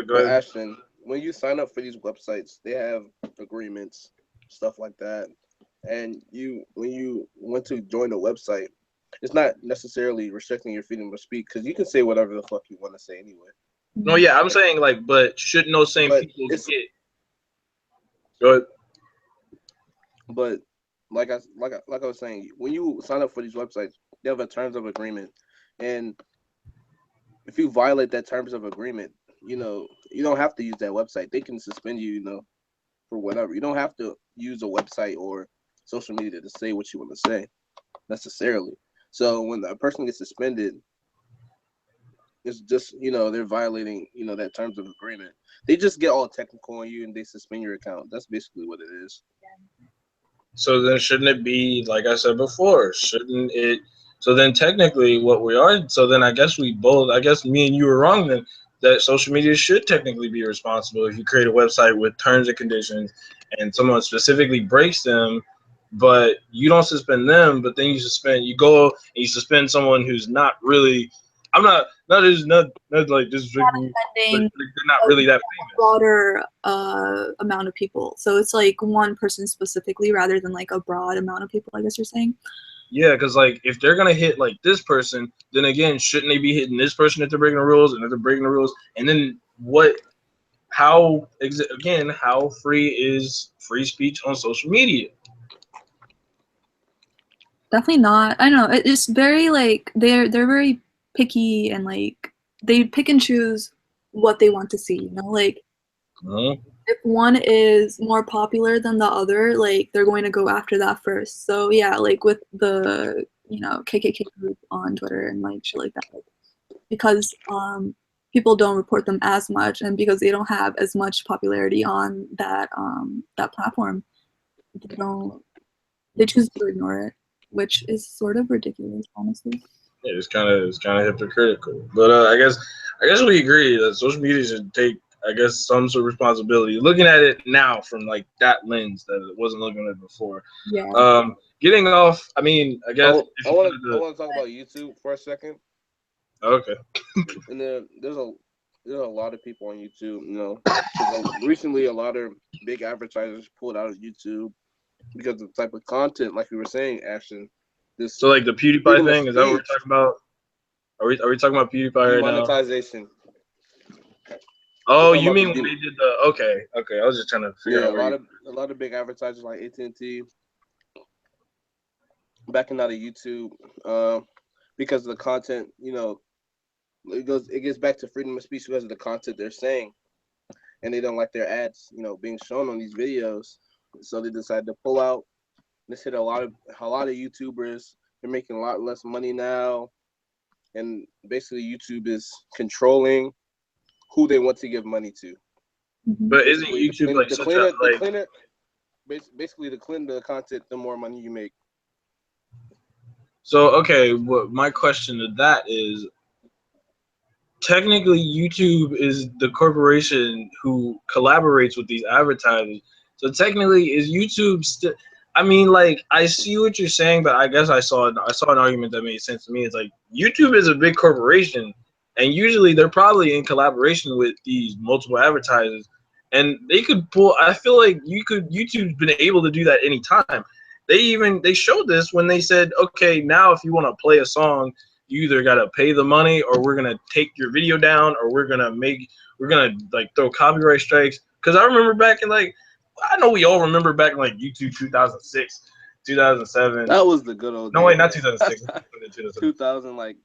Go ahead. Ashton, when you sign up for these websites, they have agreements, stuff like that. And when you want to join the website, it's not necessarily restricting your freedom of speech because you can say whatever the fuck you want to say anyway. No, yeah, I'm saying like, but shouldn't those same people get? Go ahead. But like I was saying, when you sign up for these websites, they have a terms of agreement, and if you violate that terms of agreement, you don't have to use that website. They can suspend you, for whatever. You don't have to use a website or social media to say what you want to say necessarily. So when a person gets suspended, it's just they're violating that terms of agreement. They just get all technical on you and they suspend your account. That's basically what it is. So then shouldn't it be, like I said before, shouldn't it? So then technically what we are, so then I guess me and you were wrong then, that social media should technically be responsible if you create a website with terms and conditions and someone specifically breaks them, but you don't suspend them, but then you go and you suspend someone who's not really, I'm not like disrespectful, but they're not really that famous. Broader amount of people. So it's like one person specifically rather than like a broad amount of people, I guess you're saying? Yeah, because like if they're gonna hit like this person, then again, shouldn't they be hitting this person if they're breaking the rules, and if they're breaking the rules, and then how free is free speech on social media? Definitely not. I don't know. It's very like they're very picky and like they pick and choose what they want to see. Like if one is more popular than the other, like they're going to go after that first. So yeah, like with the KKK group on Twitter and like shit like that, because people don't report them as much, and because they don't have as much popularity on that platform, they choose to ignore it, which is sort of ridiculous, honestly. Yeah, it's kind of hypocritical. But I guess we agree that social media should take, I guess, some sort of responsibility. Looking at it now from like that lens that it wasn't looking at it before. Yeah. Getting off. I mean, I guess I want to talk about YouTube for a second. Okay. And there's a lot of people on YouTube. Recently a lot of big advertisers pulled out of YouTube because of the type of content, like we were saying, Ashton. So like the PewDiePie thing, is that what we're talking about? Are we talking about PewDiePie right now? Monetization. Oh, you mean when they did the okay? I was just trying to figure out. A lot of big advertisers like AT&T backing out of YouTube because of the content. It gets back to freedom of speech because of the content they're saying, and they don't like their ads, being shown on these videos. So they decided to pull out. This hit a lot of YouTubers. They're making a lot less money now, and basically YouTube is controlling who they want to give money to. But isn't YouTube like such a like? Basically, the cleaner the content, the more money you make. So okay, my question to that is, technically YouTube is the corporation who collaborates with these advertisers. So technically, is YouTube still? I mean, like, I see what you're saying, but I guess I saw an argument that made sense to me. It's like YouTube is a big corporation, and usually they're probably in collaboration with these multiple advertisers, and they could pull. I feel like YouTube's been able to do that anytime. They showed this when they said, okay, now if you want to play a song, you either gotta pay the money, or we're gonna take your video down, or we're gonna like throw copyright strikes. Because I remember back in like. I know we all remember back in like YouTube 2006, 2007. That was the good old days. No, wait, not 2006. 2000, like.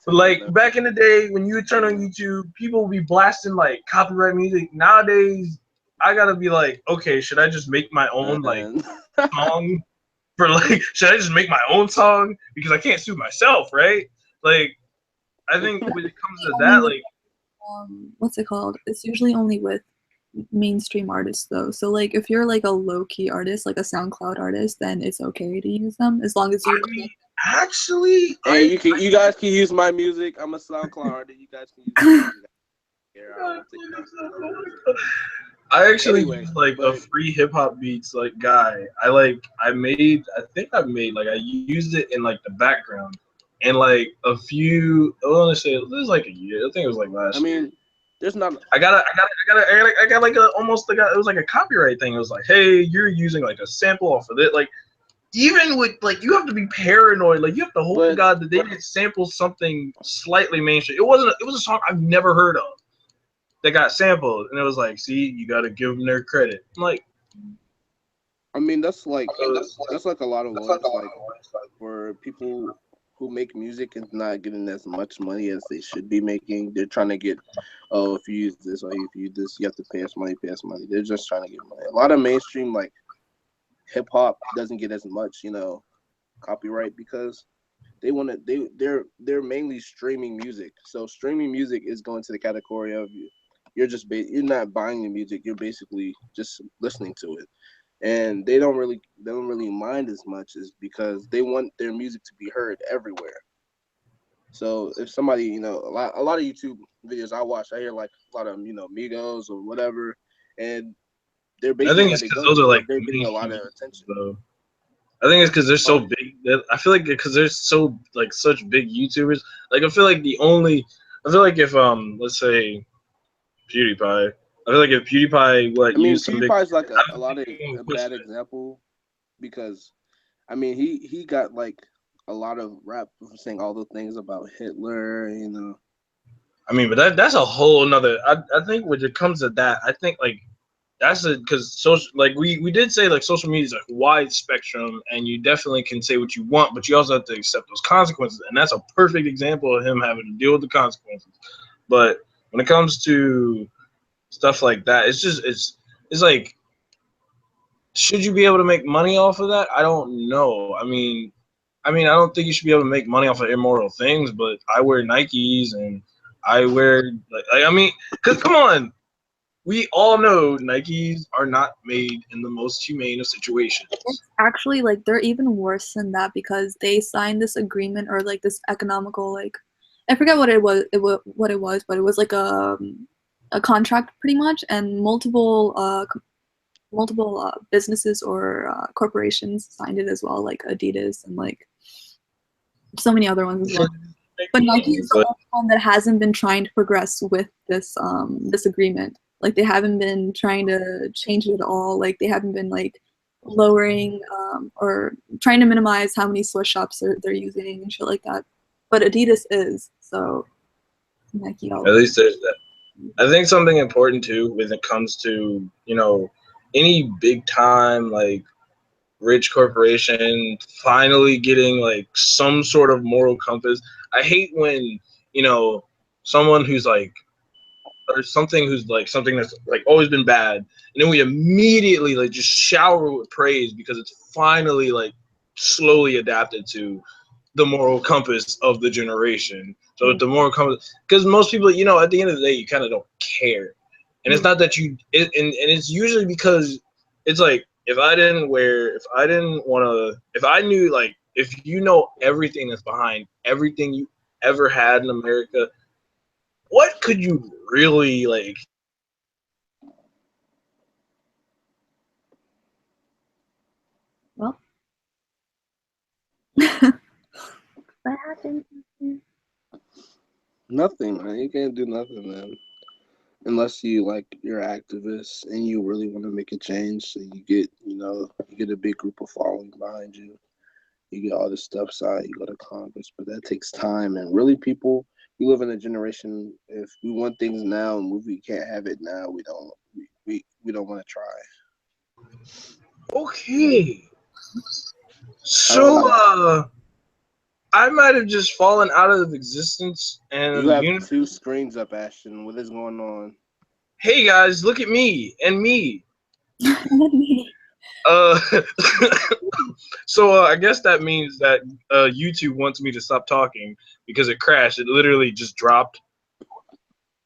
But like back in the day when you would turn on YouTube, people would be blasting like copyright music. Nowadays, I gotta be like, okay, should I just make my own like song for like? Should I just make my own song because I can't sue myself, right? Like, I think when it comes to that, like, what's it called? It's usually only with mainstream artists though. So like if you're like a low-key artist, like a SoundCloud artist, then it's okay to use them as long as you Actually, Hey, you guys can use my music. I'm a SoundCloud artist. You guys can use my music. I actually Anyway, use like a but- free hip hop beats like guy. I used it in like the background, and like a few. I want to say this is like a year. I think it was like last year. I mean, there's not. I got like a almost like it was like a copyright thing. It was like, hey, you're using like a sample off of it. Like, even with like, you have to be paranoid. Like, you have to hope to God that they didn't sample something slightly mainstream. It was a song I've never heard of that got sampled, and it was like, see, you got to give them their credit. I'm like, I mean, that's like a lot of words, like for people who make music and not getting as much money as they should be making. They're trying to get, oh, if you use this or if you use this, you have to pay us money, They're just trying to get money. A lot of mainstream like hip hop doesn't get as much, copyright because they want to. They're mainly streaming music. So streaming music is going to the category of you're not buying the music. You're basically just listening to it. And they don't really mind as much as because they want their music to be heard everywhere. So if somebody, a lot of YouTube videos I watch, I hear like a lot of Migos or whatever, and they're basically I think it's because those are like they're getting a lot of attention. So I think it's because they're so big. I feel like because they're so like such big YouTubers. Like I feel like if let's say PewDiePie. I feel like if PewDiePie PewDiePie's like a bad example because, I mean, he got like a lot of rap for saying all the things about Hitler, I mean, but that's a whole nother. I think when it comes to that, I think like that's because social, like we did say like social media is a wide spectrum, and you definitely can say what you want, but you also have to accept those consequences, and that's a perfect example of him having to deal with the consequences. But when it comes to stuff like that, it's like, should you be able to make money off of that? I don't know. I mean, I don't think you should be able to make money off of immoral things, but I wear Nikes and I wear because come on, we all know Nikes are not made in the most humane of situations. It's actually like they're even worse than that because they signed this agreement or like this economical like I forget what it was. But it was like a contract pretty much, and multiple businesses or corporations signed it as well, like Adidas and like so many other ones as well. But Nike is the only one that hasn't been trying to progress with this this agreement. Like they haven't been trying to change it at all. Like they haven't been like lowering or trying to minimize how many sweatshops they're using and shit like that. But Adidas is, so Nike always. At least there's that. I think something important too when it comes to any big time like rich corporation finally getting like some sort of moral compass. I hate when someone who's like or something who's like something that's like always been bad, and then we immediately like just shower with praise because it's finally like slowly adapted to the moral compass of the generation. So the moral compass, because most people, at the end of the day, you kind of don't care, and it's not that and it's usually because it's like if I knew like if everything that's behind everything you ever had in America, what could you really like? Well, what happened? Nothing, man. You can't do nothing, man. Unless you're activist and you really want to make a change. So you get a big group of following behind you. You get all this stuff signed. You go to Congress, but that takes time. And really, we live in a generation. If we want things now and we can't have it now, we don't want to try. Okay. So I might have just fallen out of existence, and you have two screens up, Ashton. What is going on? Hey guys, look at me and me. So I guess that means that YouTube wants me to stop talking because it crashed. It literally just dropped.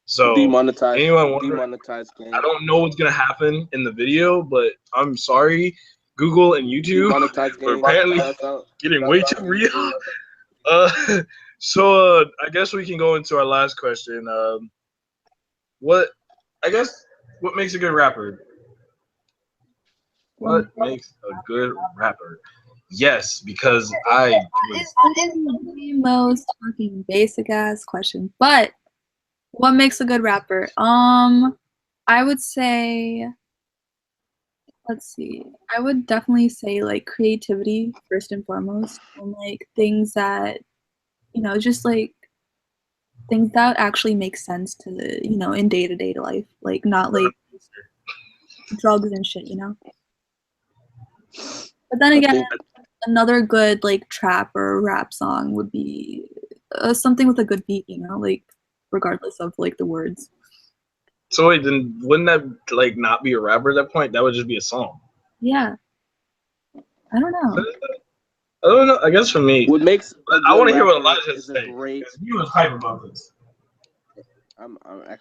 So demonetized. Anyone wondering? I don't know what's gonna happen in the video, but I'm sorry. Google and YouTube. Monetized But game. apparently That's out. getting way too real. So I guess we can go into our last question. What makes a good rapper? What makes a good rapper? Yes, because I It's the most fucking basic ass question. But what makes a good rapper? I would say, let's see. I would definitely say like creativity first and foremost, and like things that, just like things that actually make sense to in day-to-day life, like not like drugs and shit. But then again, another good like trap or rap song would be something with a good beat, like regardless of like the words. So wait, then wouldn't that like not be a rapper at that point? That would just be a song. Yeah. I don't know. I don't know. I guess for me, what makes I want to hear what Elijah has to say. Great. He was hype about this. I'm hype.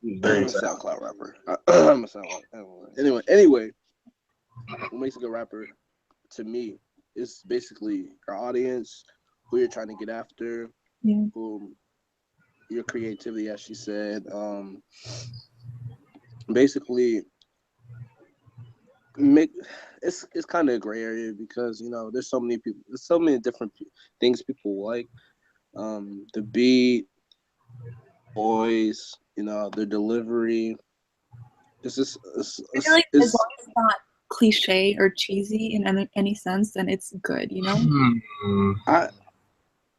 Very I'm a SoundCloud rapper. I'm a SoundCloud. Anyway, what makes a good rapper to me is basically your audience, who you're trying to get after, who your creativity, as she said. Basically, it's kind of a gray area because there's so many people, there's so many different things people like. The beat, voice, their delivery. I feel like as long as it's not cliche or cheesy in any sense, then it's good,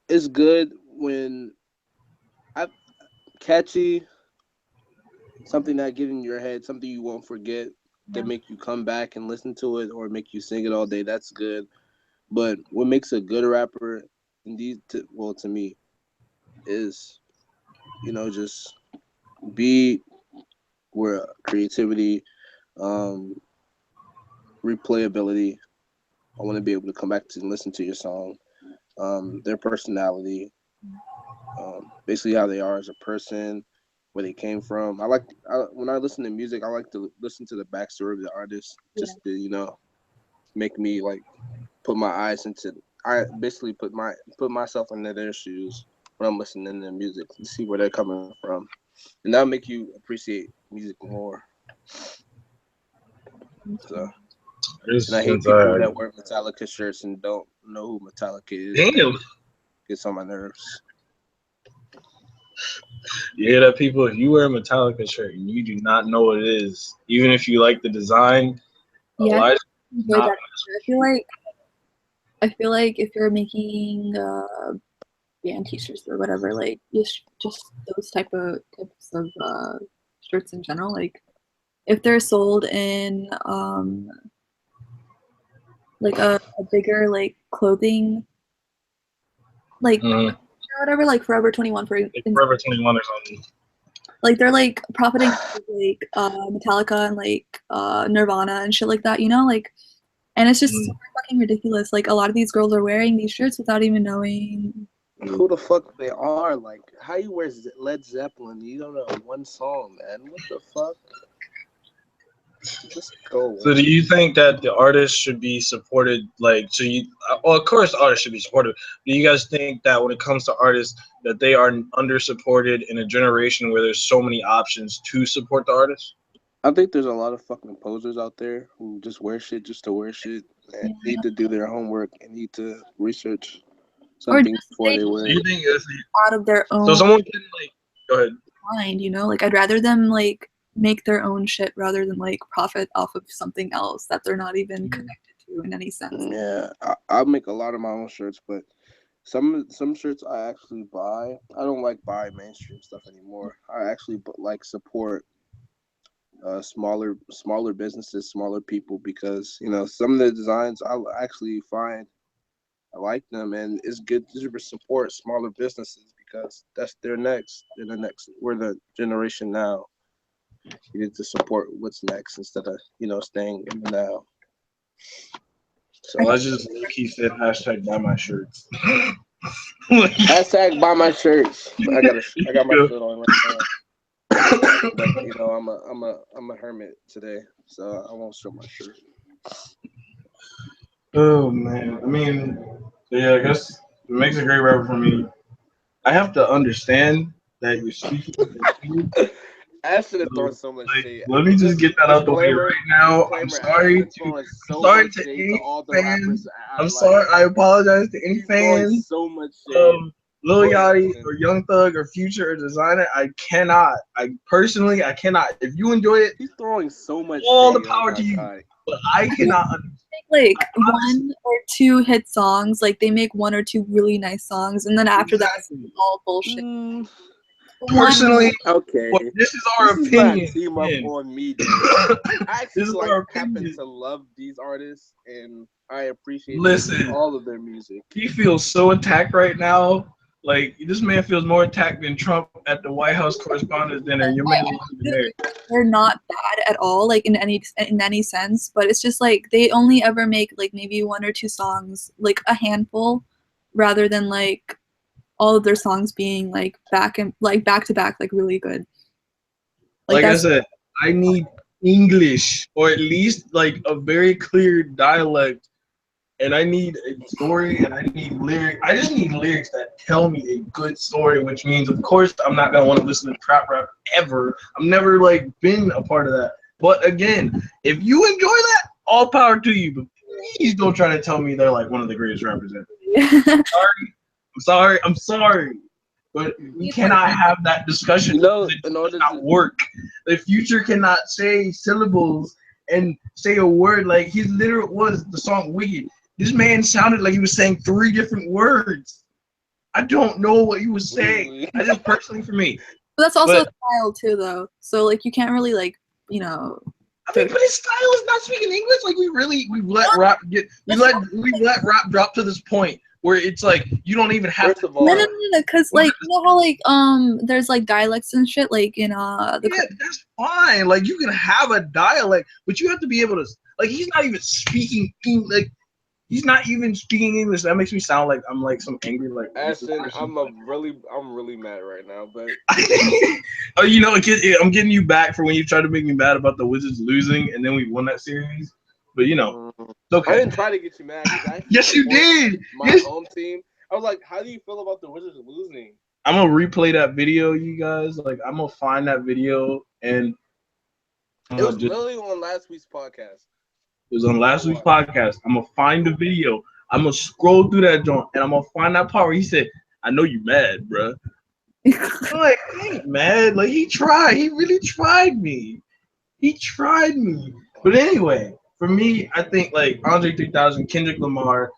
It's good when catchy, something that get in your head, something you won't forget, that make you come back and listen to it or make you sing it all day. That's good. But what makes a good rapper, to me, is just beat, where creativity, replayability. I want to be able to come back to and listen to your song. Their personality, basically how they are as a person, where they came from. When I listen to music, I like to listen to the backstory of the artist, just to make me like put my eyes into. I basically put myself into their shoes when I'm listening to music to see where they're coming from, and that'll make you appreciate music more. So, and I hate people that wear Metallica shirts and don't know who Metallica is. Damn. Gets on my nerves. You hear that, people? If you wear a Metallica shirt and you do not know what it is, even if you like the design, I feel like if you're making band t-shirts or whatever, like just those types of shirts in general, like if they're sold in like a bigger like clothing like or whatever, like Forever 21 for Forever 21 or something. Like they're like profiting like Metallica and like Nirvana and shit like that, like, and it's just super fucking ridiculous. Like a lot of these girls are wearing these shirts without even knowing who the fuck they are. Like, how you wear Led Zeppelin? You don't know one song, man. What the fuck? Just go. So do you think that the artist should be supported? Of course, artists should be supported. Do you guys think that when it comes to artists, that they are under supported in a generation where there's so many options to support the artists? I think there's a lot of fucking posers out there who just wear shit just to wear shit and need to do their homework and need to research something before they wear it. Do you think out of their own so someone can go ahead. Mind, like I'd rather them like make their own shit rather than like profit off of something else that they're not even connected to in any sense. Yeah, I make a lot of my own shirts, but some shirts I actually buy. I don't like buy mainstream stuff anymore. I actually like support smaller businesses, smaller people, because some of the designs I actually find I like them, and it's good to support smaller businesses because they're next. We're the generation now. You need to support what's next instead of staying in the now. So I just low-key said hashtag buy my shirts. Hashtag buy my shirts. I got my shirt on right now. But I'm a hermit today, so I won't show my shirt. Oh man, I mean, yeah, I guess it makes a great rapper for me. I have to understand that you're speaking in English. I should have So, thrown so much like, shade. let me just get that out the way right now. Disclaimer, Ashton is throwing so much To shade to any all the fans. rappers I I'm like. sorry. I apologize to any He's throwing fans so much of shade. Lil Yachty or Young Thug or Future or Designer. I cannot. I personally, I cannot. If you enjoy it, He's throwing so much all the shade. power Oh to you. God. But I cannot. Like Honestly, 1 or 2 hit songs, like they make 1 or 2 really nice songs, and then after that, exactly. it's all bullshit. Personally, Okay. but this is our This opinion. is not team up man. on me, dude. I actually This is our happen opinion. to love these artists, and I appreciate Listen. all of their music. He feels so attacked right now. Like this man feels more attacked than Trump at the White House Correspondents' Dinner. Your man is there. They're not bad at all, like in any sense, but it's just like they only ever make like maybe 1 or 2 songs, like a handful, rather than like all of their songs being like back to back, like really good. Like I that's said, I need English or at least like a very clear dialect, and I need a story and I need lyrics. I just need lyrics that tell me a good story, which means of course I'm not gonna want to listen to trap rap ever. I'm never like been a part of that. But again, if you enjoy that, all power to you. But please don't try to tell me they're like one of the greatest rappers ever. I'm sorry. But we cannot have that discussion. You know, it in does order not to work. The Future cannot say syllables and say a word. Like his literal was the song "Wicked." This man sounded like he was saying 3 different words. I don't know what he was saying. I just personally for me. But that's also But- a style too, though. So like you can't really like I mean, but his style is not speaking English. Like we let rap rap drop to this point where it's like you don't even have First to. of all, no, because like you know how like there's like dialects and shit like in Yeah, that's fine. Like you can have a dialect, but you have to be able to. Like he's not even speaking English. Like he's not even speaking English. That makes me sound like I'm like some angry like. Ashton, I'm really mad right now, but Oh, you know, I'm getting you back for when you tried to make me mad about the Wizards losing, and then we won that series. But you know, it's okay. I didn't try to get you mad. Yes, you did. My home team. I was like, how do you feel about the Wizards losing? I'm gonna replay that video, you guys. Like, I'm gonna find that video, and it was literally on last week's podcast. It was on last week's podcast. I'm gonna find the video. I'm gonna scroll through that joint, and I'm gonna find that part where he said, "I know you mad, bro." I'm like, I ain't mad. Like he tried. He really tried me. He tried me. But anyway, for me, I think like Andre 3000, Kendrick Lamar,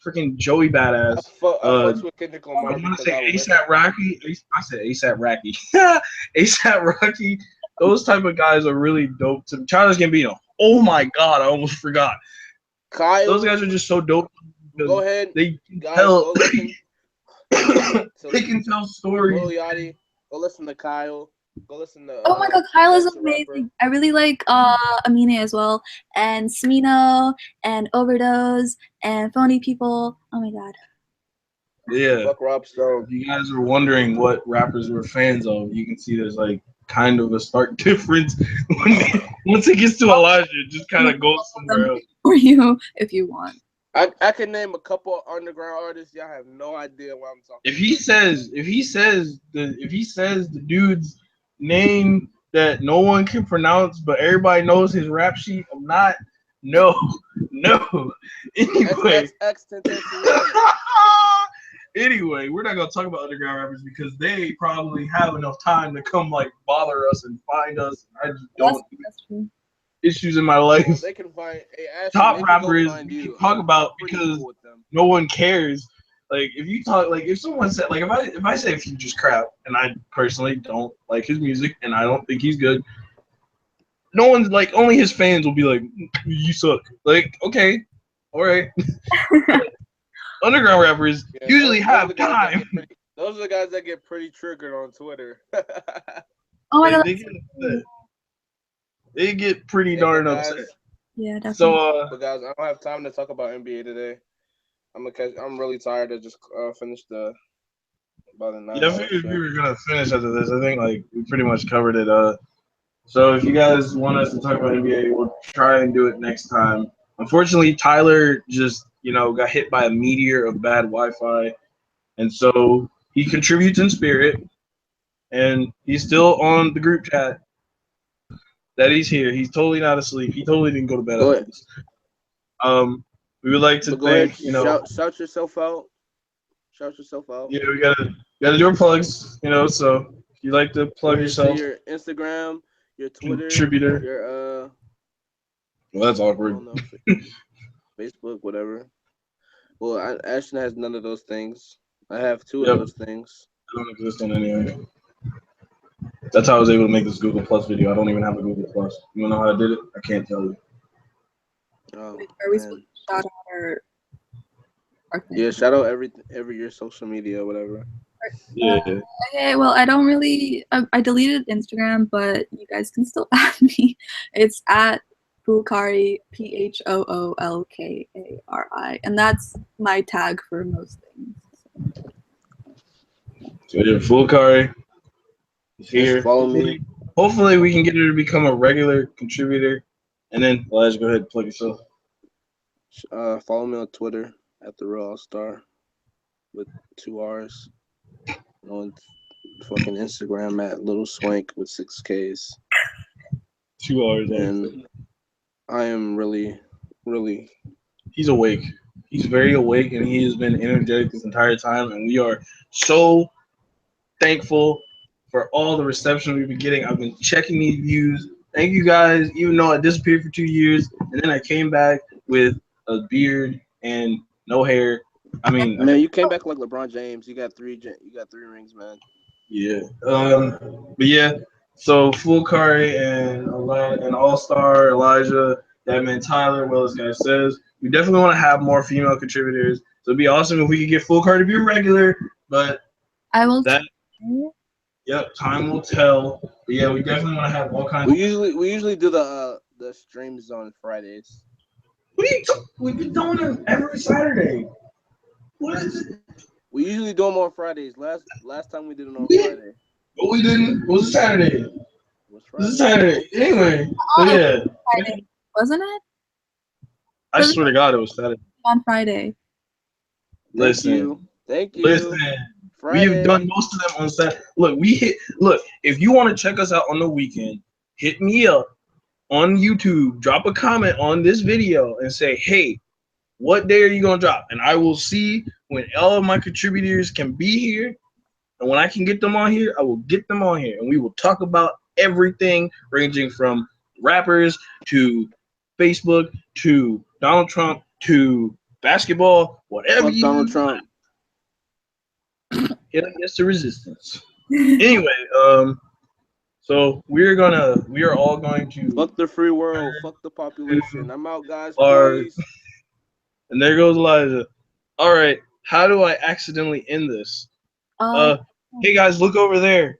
freaking Joey Badass. I fucks with Kendrick Lamar. I'm gonna say ASAP Rocky. I said ASAP Rocky. ASAP Rocky. Those type of guys are really dope. To Childish Gambino. Oh my god, I almost forgot. Kyle. Those guys are just so dope. Go ahead. They guys, tell. go listen. They can tell stories. Lil Yachty. Go listen to Kyle. Go listen to. Oh my god, Kyle is amazing. I really like Amine as well, and Smino, and Overdose, and Phony People. Oh my god. Yeah. Fuck Rob Stone. If you guys are wondering what rappers we're fans of, you can see there's like kind of a stark difference. Once it gets to Elijah, it just kind of goes somewhere else. For you, if you want. I can name a couple underground artists. Y'all have no idea what I'm talking. If he says the dude's name that no one can pronounce, but everybody knows his rap sheet, I'm not. No. Anyway. Anyway, we're not gonna talk about underground rappers because they probably have enough time to come like bother us and find us. I just don't. That's true. Issues in my life. They can find top rappers we can talk about because no one cares. Like if you talk, like if someone said, like if I say Future's crap and I personally don't like his music and I don't think he's good, no one's like, only his fans will be like, you suck. Like okay, all right. Underground rappers usually have time. Those are the guys that get pretty triggered on Twitter. Oh my god. They get pretty darn upset. Yeah, definitely. So, but guys, I don't have time to talk about NBA today. I'm really tired to just finish about the 9 I figured we were gonna finish after this. I think like we pretty much covered it. So if you guys want us to talk about NBA, we'll try and do it next time. Unfortunately, Tyler just got hit by a meteor of bad Wi-Fi, and so he contributes in spirit, and he's still on the group chat. That he's here. He's totally not asleep. He totally didn't go to bed Go after ahead. this. We would like to But go ahead. thank Shout yourself out. Shout yourself out. Yeah, we gotta do our plugs. So if you like to plug yourself, your Instagram, your Twitter, contributor. your Well, that's I awkward. don't know, Facebook, whatever. Well, Ashton has none of those things. I have two of those things. They don't exist on any other. That's how I was able to make this Google Plus video. I don't even have a Google Plus. You wanna know how I did it? I can't tell you. Oh, Are we supposed to shout out our thing? Yeah, shout out every your social media, whatever. Yeah. Okay, well, I don't really. I deleted Instagram, but you guys can still add me. It's at Phoolkari, PHOOLKARI, and that's my tag for most things. So yeah, Phoolkari is here. Just follow me. Hopefully, we can get her to become a regular contributor, and then Elijah, go ahead and plug yourself. Follow me on Twitter at the Real All-Star with 2 R's. On fucking Instagram at Little Swank with 6 Ks. 2 hours. And I am really. He's awake. He's very awake, and he has been energetic this entire time. And we are so thankful for all the reception we've been getting. I've been checking these views. Thank you guys. Even though I disappeared for 2 years, and then I came back with a beard and no hair. I mean, man, you came back like LeBron James. You got 3 rings, man. Yeah. But yeah. So Phoolkari and All-Star Elijah, that man Tyler, well as guy says, we definitely want to have more female contributors. So it'd be awesome if we could get Phoolkari to be a regular. But I will. Yep. Time will tell. But yeah, we definitely want to have all kinds. We usually do the streams on Fridays. We've been doing them every Saturday. What is it? We usually do them on Fridays. Last time we did it on Friday. But we didn't. It was a Saturday. It was Saturday. Anyway. So yeah. Friday, wasn't it? I swear to God, it was Saturday. On Friday. Listen. Thank you. Listen. Friday. We've done most of them on Saturday. Look, if you want to check us out on the weekend, hit me up on YouTube, drop a comment on this video and say, hey, what day are you going to drop? And I will see when all of my contributors can be here. And when I can get them on here, I will get them on here. And we will talk about everything ranging from rappers to Facebook to Donald Trump to basketball, whatever you Donald Trump. Hit against the resistance. Anyway, so we are all going to fuck the free world, fuck the population. I'm out, guys. Please. And there goes Elijah. All right, how do I accidentally end this? Hey guys, look over there.